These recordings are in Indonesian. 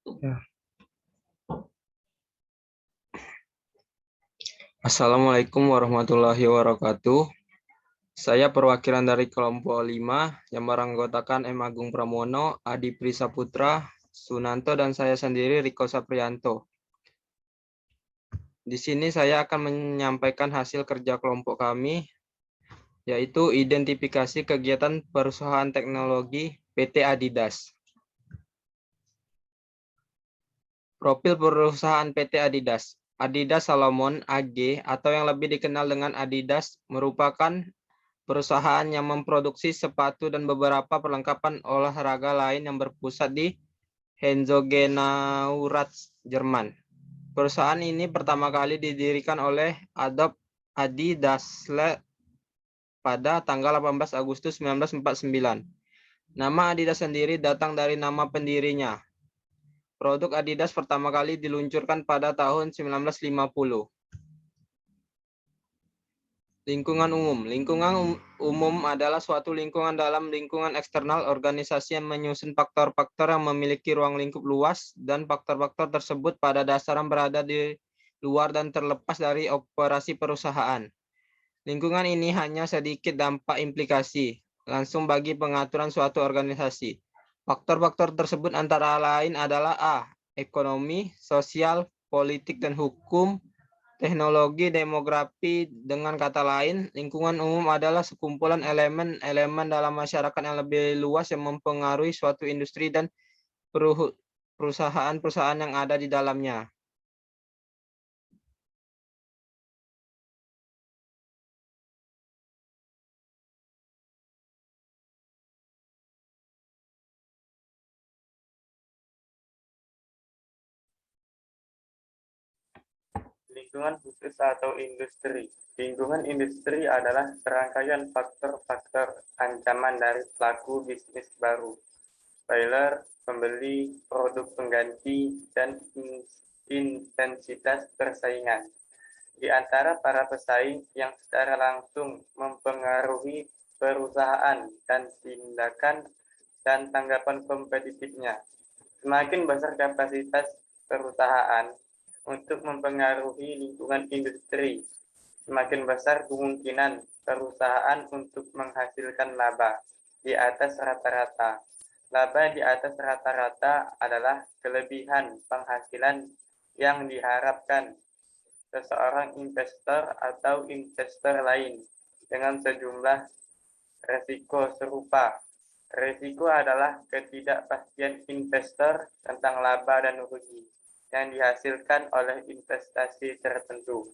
Ya. Assalamualaikum warahmatullahi wabarakatuh. Saya perwakilan dari kelompok 5 yang beranggotakan M. Agung Pramono, Adi Prisaputra, Sunanto, dan saya sendiri Riko Saprianto. Di sini saya akan menyampaikan hasil kerja kelompok kami, yaitu identifikasi kegiatan perusahaan teknologi PT Adidas. Profil perusahaan PT Adidas. Adidas Salomon AG atau yang lebih dikenal dengan Adidas merupakan perusahaan yang memproduksi sepatu dan beberapa perlengkapan olahraga lain yang berpusat di Herzogenaurach, Jerman. Perusahaan ini pertama kali didirikan oleh Adolf Adi Dassler pada tanggal 18 Agustus 1949. Nama Adidas sendiri datang dari nama pendirinya. Produk Adidas pertama kali diluncurkan pada tahun 1950. Lingkungan umum. Lingkungan umum adalah suatu lingkungan dalam lingkungan eksternal organisasi yang menyusun faktor-faktor yang memiliki ruang lingkup luas, dan faktor-faktor tersebut pada dasarnya berada di luar dan terlepas dari operasi perusahaan. Lingkungan ini hanya sedikit dampak implikasi langsung bagi pengaturan suatu organisasi. Faktor-faktor tersebut antara lain adalah A. Ekonomi, sosial, politik, dan hukum. Teknologi, demografi. Dengan kata lain, lingkungan umum adalah sekumpulan elemen-elemen dalam masyarakat yang lebih luas yang mempengaruhi suatu industri dan perusahaan-perusahaan yang ada di dalamnya. Lingkungan khusus atau industri. Lingkungan industri adalah serangkaian faktor-faktor ancaman dari pelaku bisnis baru, buyer, pembeli, produk pengganti, dan intensitas persaingan di antara para pesaing yang secara langsung mempengaruhi perusahaan dan tindakan dan tanggapan kompetitifnya. Semakin besar kapasitas perusahaan untuk mempengaruhi lingkungan industri, semakin besar kemungkinan perusahaan untuk menghasilkan laba di atas rata-rata. Laba di atas rata-rata adalah kelebihan penghasilan yang diharapkan seseorang investor atau investor lain dengan sejumlah resiko serupa. Risiko adalah ketidakpastian investor tentang laba dan rugi yang dihasilkan oleh investasi tertentu.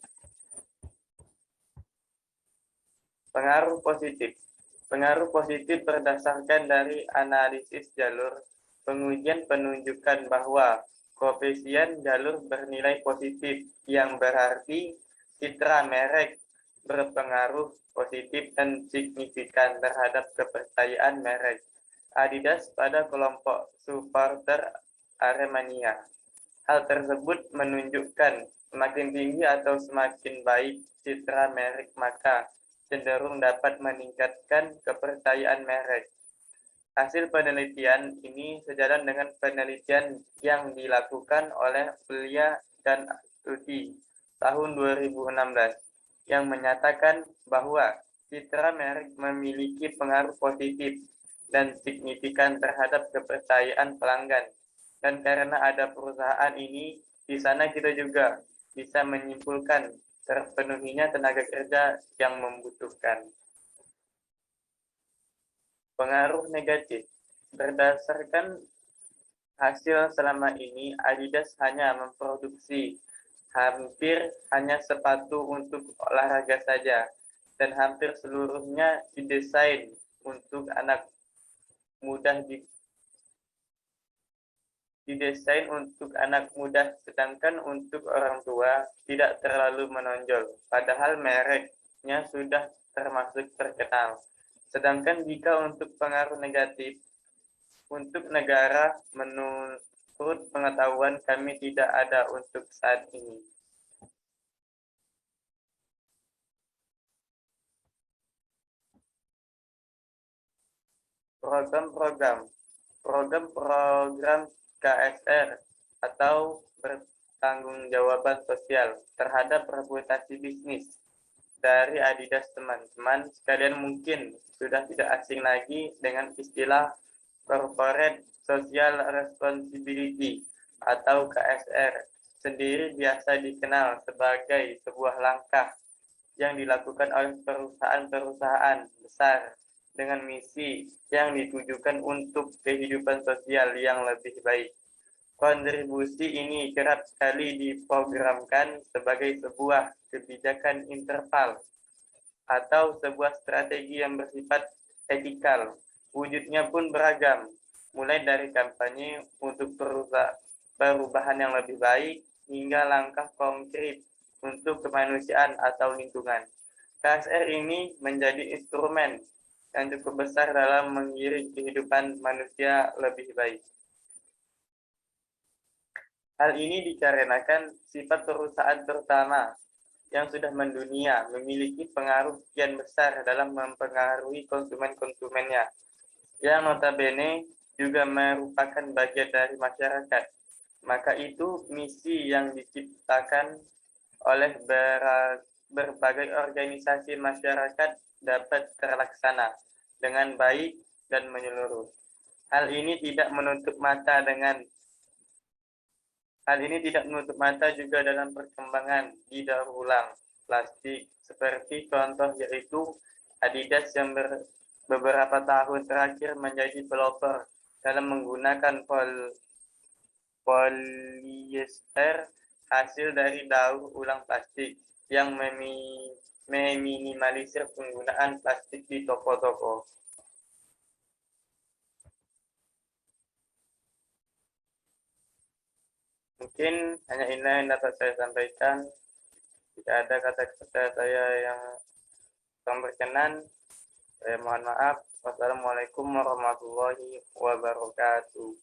Pengaruh positif. Pengaruh positif berdasarkan dari analisis jalur pengujian penunjukkan bahwa koefisien jalur bernilai positif, yang berarti citra merek berpengaruh positif dan signifikan terhadap kepercayaan merek Adidas pada kelompok supporter Aremania. Hal tersebut menunjukkan semakin tinggi atau semakin baik citra merek, maka cenderung dapat meningkatkan kepercayaan merek. Hasil penelitian ini sejalan dengan penelitian yang dilakukan oleh Belia dan Studi tahun 2016 yang menyatakan bahwa citra merek memiliki pengaruh positif dan signifikan terhadap kepercayaan pelanggan. Dan karena ada perusahaan ini, di sana kita juga bisa menyimpulkan terpenuhinya tenaga kerja yang membutuhkan. Pengaruh negatif. Berdasarkan hasil selama ini, Adidas hanya memproduksi hampir hanya sepatu untuk olahraga saja, dan hampir seluruhnya didesain untuk anak muda sedangkan untuk orang tua tidak terlalu menonjol, padahal mereknya sudah termasuk terkenal. Sedangkan jika untuk pengaruh negatif, untuk negara, menurut pengetahuan kami tidak ada untuk saat ini. Program-program KSR atau pertanggungjawaban sosial terhadap reputasi bisnis dari Adidas. Teman-teman sekalian mungkin sudah tidak asing lagi dengan istilah Corporate Social Responsibility atau KSR. Sendiri biasa dikenal sebagai sebuah langkah yang dilakukan oleh perusahaan-perusahaan besar dengan misi yang ditujukan untuk kehidupan sosial yang lebih baik. Kontribusi ini kerap kali diprogramkan sebagai sebuah kebijakan interval atau sebuah strategi yang bersifat etikal. Wujudnya pun beragam, mulai dari kampanye untuk perubahan yang lebih baik hingga langkah konkret untuk kemanusiaan atau lingkungan. KSR ini menjadi instrumen yang cukup besar dalam mengiring kehidupan manusia lebih baik. Hal ini dikarenakan sifat perusahaan terutama yang sudah mendunia memiliki pengaruh kian besar dalam mempengaruhi konsumen-konsumennya, yang notabene juga merupakan bagian dari masyarakat. Maka itu misi yang diciptakan oleh berbagai organisasi masyarakat dapat terlaksana dengan baik dan menyeluruh. Hal ini tidak menutup mata juga dalam perkembangan di daur ulang plastik, seperti contoh yaitu Adidas yang beberapa tahun terakhir menjadi pelopor dalam menggunakan polyester hasil dari daur ulang plastik yang meminimalisir penggunaan plastik di toko-toko. Mungkin hanya ini yang dapat saya sampaikan. Jika ada kata-kata saya yang kurang berkenan, saya mohon maaf. Wassalamualaikum warahmatullahi wabarakatuh.